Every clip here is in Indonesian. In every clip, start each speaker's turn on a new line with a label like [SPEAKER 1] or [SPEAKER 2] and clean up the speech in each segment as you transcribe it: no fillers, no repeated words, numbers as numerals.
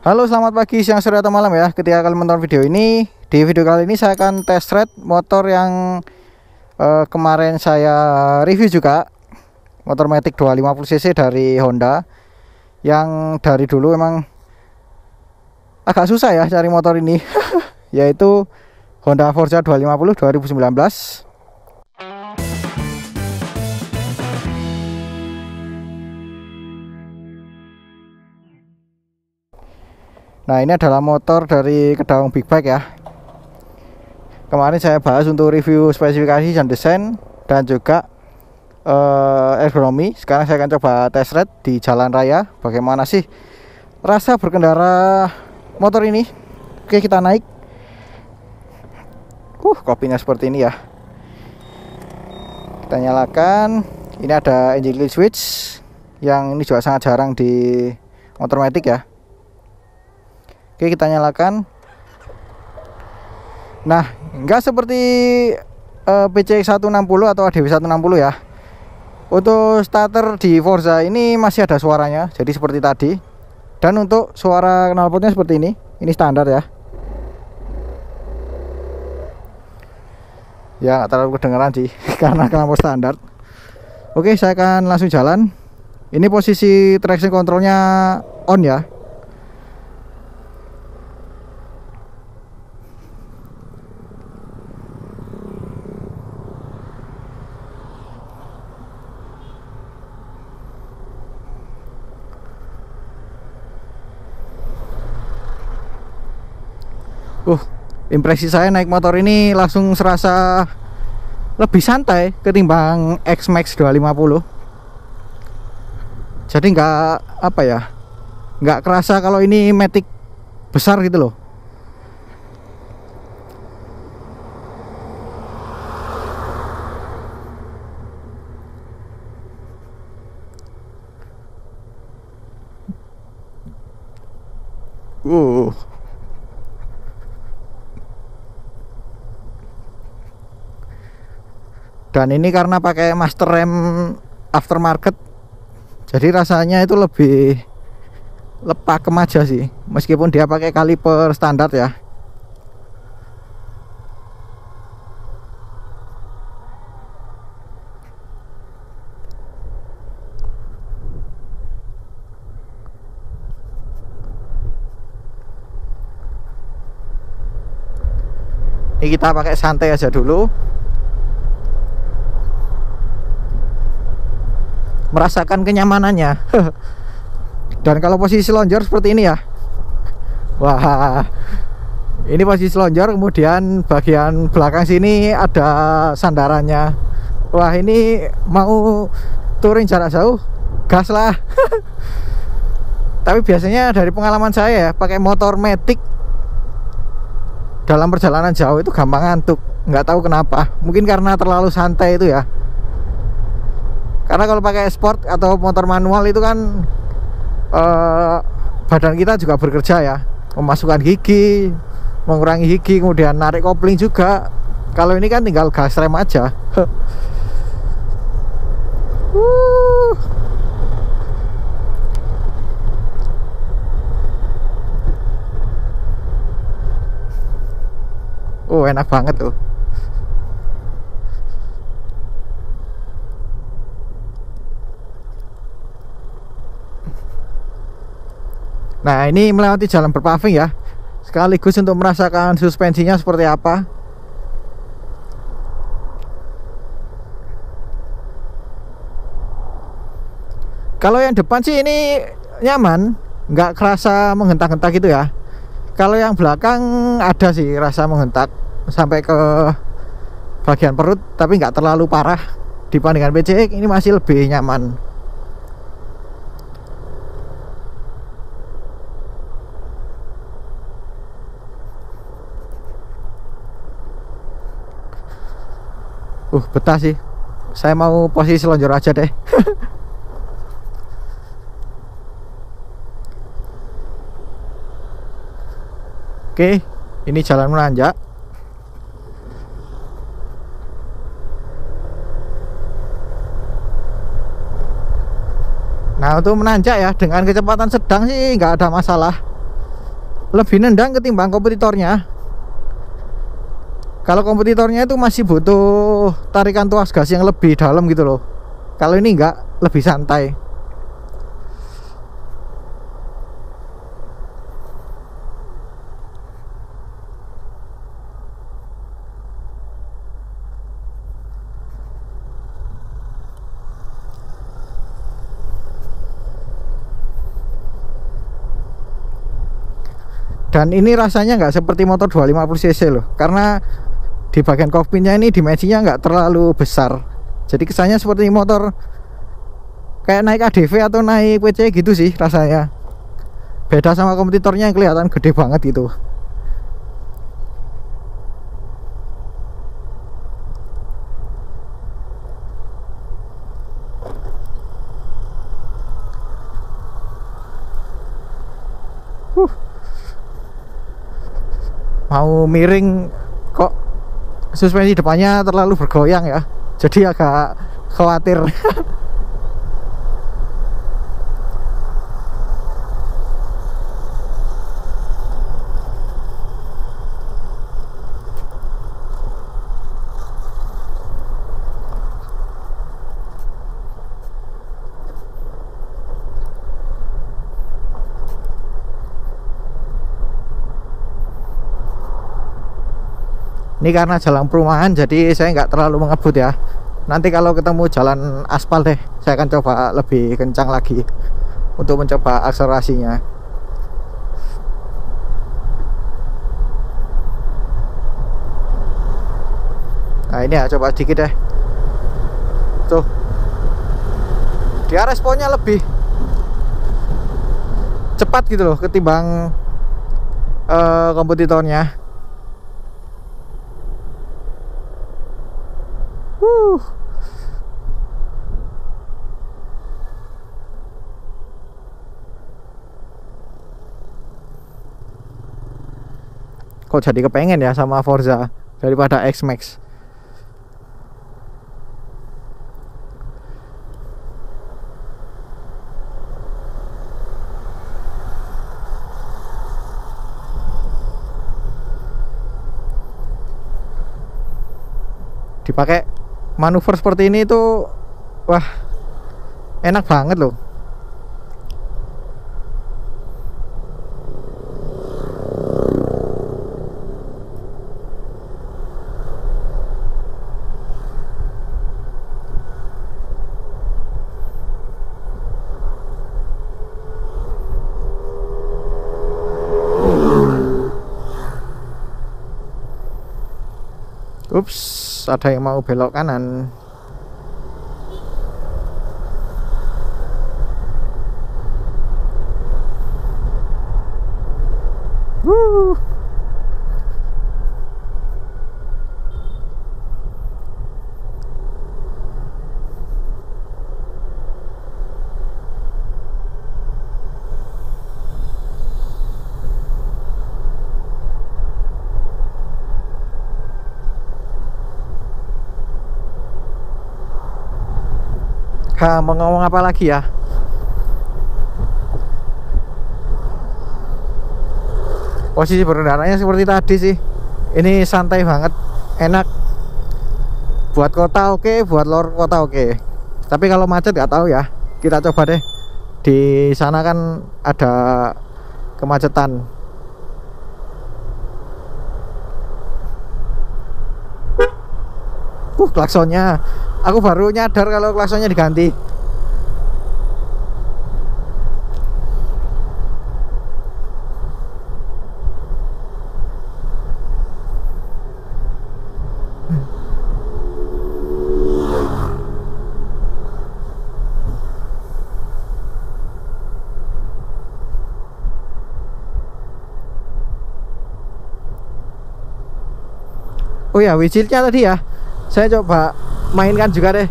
[SPEAKER 1] Halo, selamat pagi, siang, sore, atau malam ya. Ketika kalian menonton video ini, di video kali ini saya akan test ride motor yang kemarin saya review juga, motor Matic 250cc dari Honda. Yang dari dulu emang agak susah ya cari motor ini, yaitu Honda Forza 250 2019. Nah, ini adalah motor dari Kedaung Big Bike ya. Kemarin saya bahas untuk review spesifikasi dan desain dan juga ergonomi. Sekarang saya akan coba test ride di jalan raya. Bagaimana sih rasa berkendara motor ini? Oke, kita naik. Kopinya seperti ini ya. Kita nyalakan. Ini ada engine kill switch, yang ini juga sangat jarang di motor Matic ya. Oke, kita nyalakan. Nah, enggak seperti PCX 160 atau ADW 160 ya. Untuk starter di Forza ini masih ada suaranya, jadi seperti tadi. Dan untuk suara knalpotnya seperti ini standar ya. Ya, nggak terlalu kedengeran sih karena knalpot standar. Oke, saya akan langsung jalan. Ini posisi traction controlnya on ya. Impresi saya naik motor ini langsung serasa lebih santai ketimbang X-Max 250. Jadi nggak kerasa kalau ini Matic besar gitu loh. Dan ini karena pakai master rem aftermarket, jadi rasanya itu lebih lepakem aja sih, meskipun dia pakai kaliper standar ya. Ini kita pakai santai aja dulu. Merasakan kenyamanannya. Dan kalau posisi lonjor seperti ini ya. Wah, ini posisi lonjor, kemudian bagian belakang sini ada sandarannya. Wah, ini mau touring jarak jauh, gas lah. Tapi biasanya dari pengalaman saya ya, pakai motor Matic dalam perjalanan jauh itu gampang ngantuk. Nggak tahu kenapa, mungkin karena terlalu santai itu ya. Karena kalau pakai sport atau motor manual itu kan badan kita juga bekerja ya, memasukkan gigi, mengurangi gigi, kemudian narik kopling juga. Kalau ini kan tinggal gas rem aja. Enak banget tuh. Nah, ini melewati jalan berpaving ya, sekaligus untuk merasakan suspensinya seperti apa. Kalau yang depan sih ini nyaman, nggak kerasa menghentak-hentak gitu ya. Kalau yang belakang ada sih rasa menghentak sampai ke bagian perut, tapi nggak terlalu parah. Dibandingkan PCX ini masih lebih nyaman. Betah sih. Saya mau posisi lonjor aja deh. Oke, ini jalan menanjak. Nah, untuk menanjak ya dengan kecepatan sedang sih nggak ada masalah. lebih nendang ketimbang kompetitornya. Kalau kompetitornya itu masih butuh tarikan tuas gas yang lebih dalam gitu loh. Kalau ini enggak, lebih santai. Dan ini rasanya nggak seperti motor 250 cc loh, karena di bagian kokpitnya ini dimensinya nggak terlalu besar. Jadi kesannya seperti motor kayak naik ADV atau naik PC gitu sih rasanya. Beda sama kompetitornya yang kelihatan gede banget gitu. Mau miring kok suspensi depannya terlalu bergoyang ya, jadi agak khawatir. Ini karena jalan perumahan, jadi saya nggak terlalu mengebut ya. Nanti kalau ketemu jalan aspal deh, saya akan coba lebih kencang lagi untuk mencoba akselerasinya. Nah ini ya, coba sedikit deh. Tuh, dia responnya lebih cepat gitu loh ketimbang kompetitornya. Kok jadi kepengen ya sama Forza daripada X-Max. Dipakai manuver seperti ini tuh wah, enak banget loh. Ups, ada yang mau belok kanan. Mau ngomong apa lagi ya? Posisi berkendaranya seperti tadi sih. Ini santai banget, enak. Buat kota oke, buat luar kota oke. Tapi kalau macet nggak tahu ya. Kita coba deh. Di sana kan ada kemacetan. Klaksonnya. Aku baru nyadar kalau klaksonnya diganti. Oh ya, windshield-nya tadi ya, saya coba mainkan juga deh.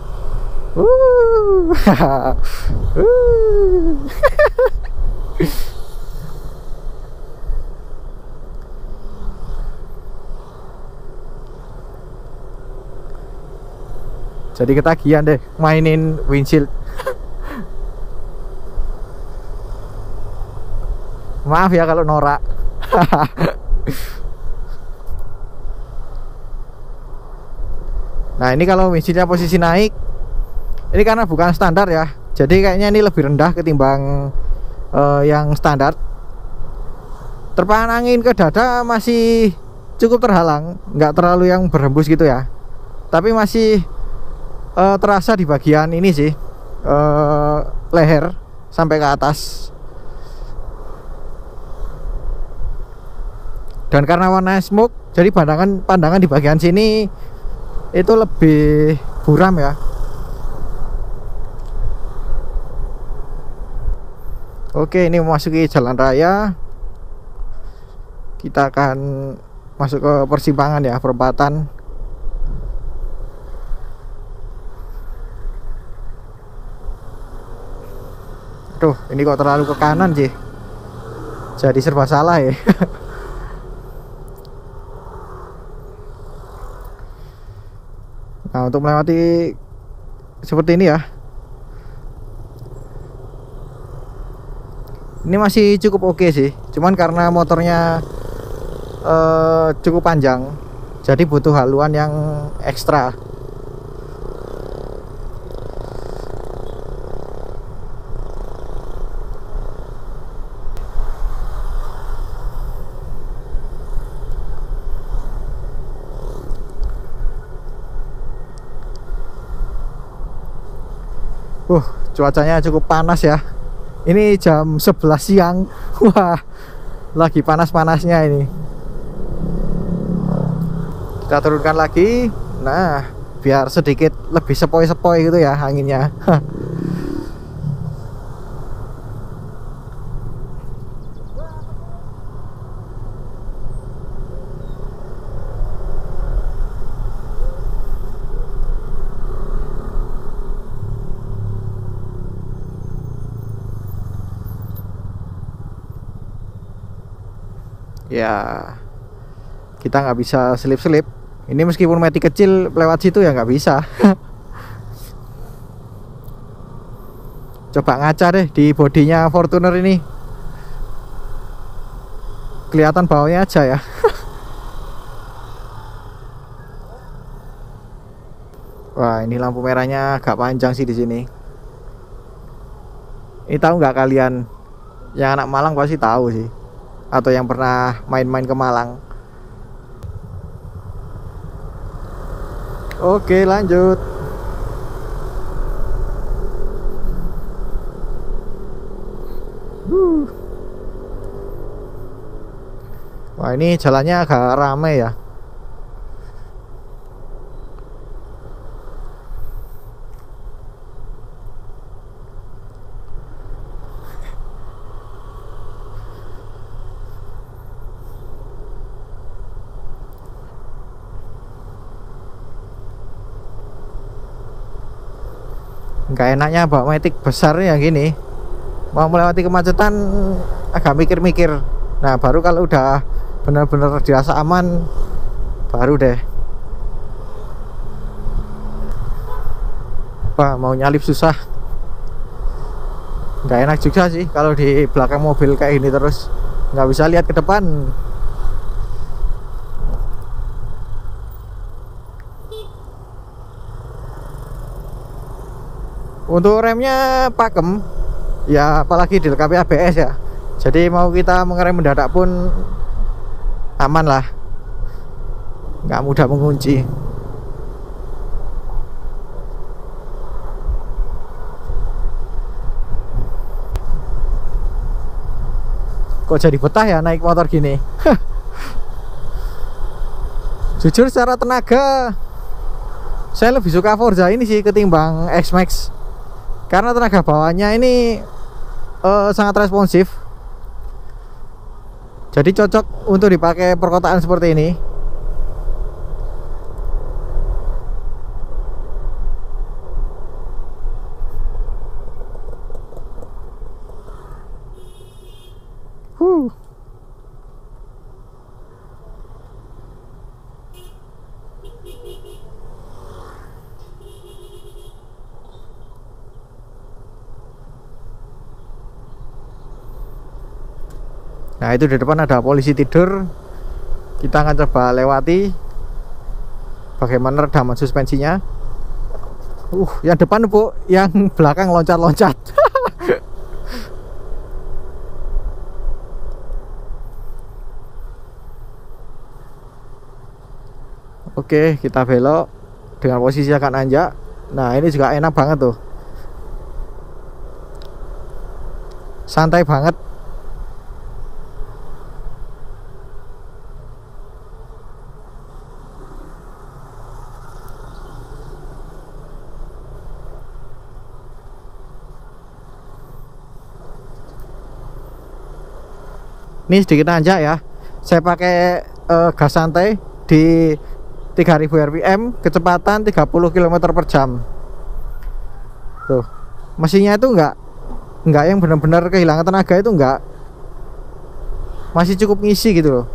[SPEAKER 1] Jadi ketagihan deh mainin windshield. Maaf ya kalau norak. Nah ini kalau mesinnya posisi naik, ini karena bukan standar ya, jadi kayaknya ini lebih rendah ketimbang yang standar. Terpahan angin ke dada masih cukup terhalang, nggak terlalu yang berhembus gitu ya, tapi masih terasa di bagian ini sih, leher sampai ke atas. Dan karena warna smoke, jadi pandangan di bagian sini itu lebih buram ya. Oke, ini memasuki jalan raya. Kita akan masuk ke persimpangan ya, perempatan. Tuh, ini kok terlalu ke kanan sih. Jadi serba salah ya. Nah, untuk melewati seperti ini ya, ini masih cukup oke sih. Cuman karena motornya cukup panjang, jadi butuh haluan yang ekstra. Cuacanya cukup panas ya. Ini jam 11 siang. Wah, lagi panas-panasnya ini. Kita turunkan lagi. Nah, biar sedikit lebih sepoi-sepoi gitu ya anginnya. Ya, kita nggak bisa selip-selip. Ini meskipun Matic kecil lewat situ ya nggak bisa. Coba ngaca deh di bodinya Fortuner ini, kelihatan bawahnya aja ya. Wah, ini lampu merahnya agak panjang sih di sini. Ini tahu nggak kalian? Yang anak Malang pasti tahu sih, atau yang pernah main-main ke Malang. Oke, lanjut. Wah, ini jalannya agak ramai ya. Nggak enaknya bawa Matic besar ya gini, mau melewati kemacetan agak mikir-mikir. Nah, baru kalau udah benar-benar dirasa aman, baru deh. Wah, mau nyalip susah. Nggak enak juga sih kalau di belakang mobil kayak ini terus, nggak bisa lihat ke depan. Untuk remnya pakem ya, apalagi dilengkapi ABS ya, jadi mau kita mengerem mendadak pun aman lah, nggak mudah mengunci. Kok jadi betah ya naik motor gini. Jujur secara tenaga saya lebih suka Forza ini sih ketimbang X-Max, karena tenaga bawahnya ini sangat responsif, jadi cocok untuk dipakai perkotaan seperti ini. Nah itu di depan ada polisi tidur. Kita akan coba lewati bagaimana redaman suspensinya. Yang depan Bu, yang belakang loncat-loncat. Oke, kita belok dengan posisi agak nanjak. Nah ini juga enak banget tuh, santai banget. Ini sedikit nanjak ya. Saya pakai gas santai di 3000 rpm, kecepatan 30 km per jam. Tuh, mesinnya itu enggak yang benar-benar kehilangan tenaga, itu enggak. Masih cukup ngisi gitu loh.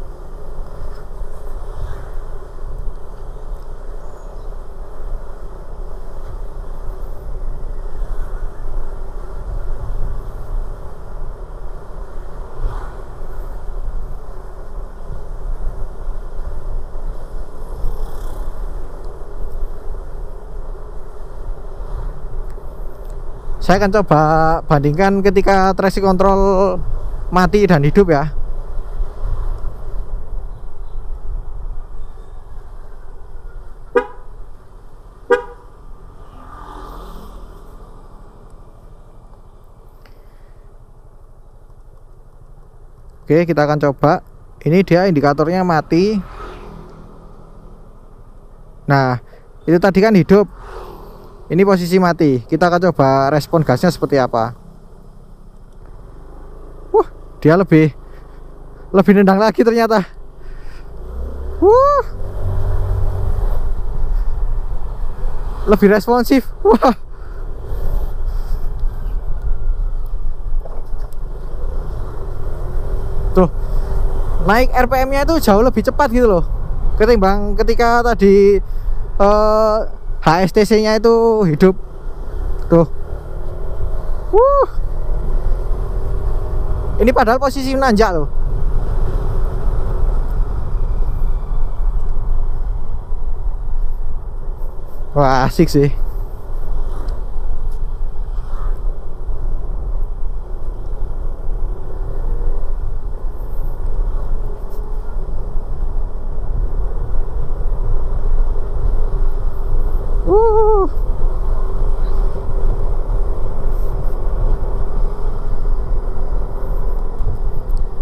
[SPEAKER 1] Saya akan coba bandingkan ketika traction control mati dan hidup ya. Oke, kita akan coba. Ini dia indikatornya mati. Nah, itu tadi kan hidup. Ini posisi mati. Kita akan coba respon gasnya seperti apa. Dia lebih nendang lagi ternyata. Lebih responsif. Tuh, naik RPM-nya itu jauh lebih cepat gitu loh, ketimbang ketika tadi HSTC-nya itu hidup. Tuh. Ini padahal posisi nanjak loh. Wah, asik sih.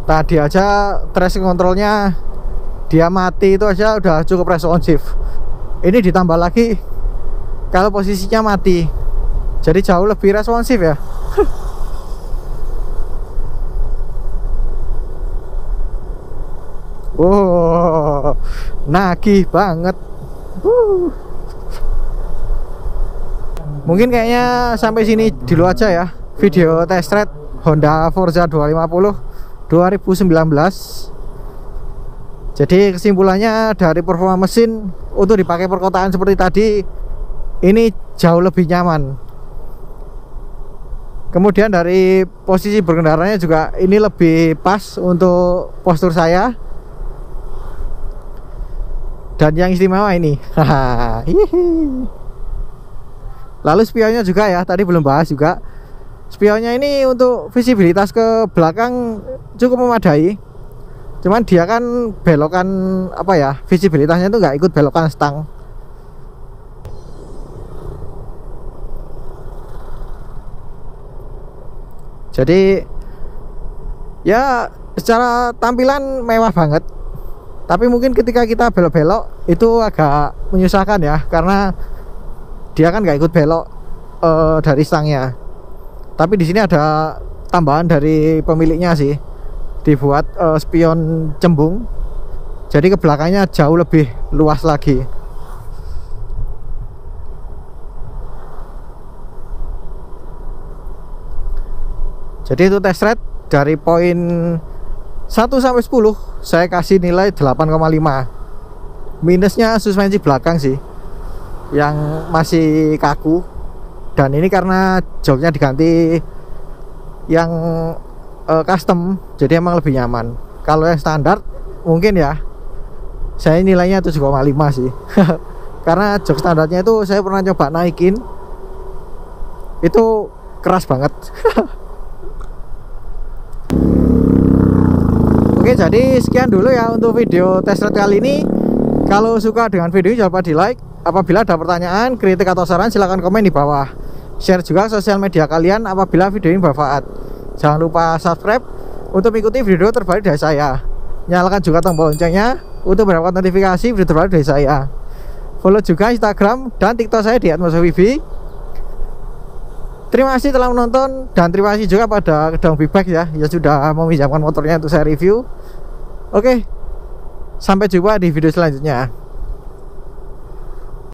[SPEAKER 1] Tadi aja traction controlnya dia mati, itu aja udah cukup responsif. Ini ditambah lagi kalau posisinya mati, jadi jauh lebih responsif ya. Wow, nagih banget. Mungkin kayaknya sampai sini dulu aja ya video test ride Honda Forza 250 2019. Jadi kesimpulannya dari performa mesin untuk dipakai perkotaan seperti tadi, ini jauh lebih nyaman. Kemudian dari posisi berkendaranya juga ini lebih pas untuk postur saya. Dan yang istimewa ini, lalu spionnya juga ya, tadi belum bahas juga. Spionnya ini untuk visibilitas ke belakang cukup memadai. Cuman dia kan belokan apa ya, visibilitasnya itu nggak ikut belokan stang. Jadi ya secara tampilan mewah banget. Tapi mungkin ketika kita belok-belok itu agak menyusahkan ya, karena dia kan nggak ikut belok dari stangnya. Tapi di sini ada tambahan dari pemiliknya sih, dibuat spion cembung, jadi ke belakangnya jauh lebih luas lagi. Jadi itu test ride dari poin 1 sampai 10 saya kasih nilai 8,5. Minusnya suspensi belakang sih yang masih kaku. Dan ini karena joknya diganti yang custom, jadi emang lebih nyaman. Kalau yang standar mungkin ya saya nilainya 7,5 sih. Karena jok standarnya itu saya pernah coba naikin, itu keras banget. Oke, jadi sekian dulu ya untuk video test ride kali ini. Kalau suka dengan video ini jangan lupa di like. Apabila ada pertanyaan, kritik atau saran silahkan komen di bawah. Share juga sosial media kalian apabila video ini bermanfaat. Jangan lupa subscribe untuk mengikuti video terbaru dari saya. Nyalakan juga tombol loncengnya untuk mendapatkan notifikasi video terbaru dari saya. Follow juga Instagram dan TikTok saya di @mosowibi. Terima kasih telah menonton dan terima kasih juga pada Kedong Big ya, yang sudah meminjamkan motornya untuk saya review. Oke, sampai jumpa di video selanjutnya.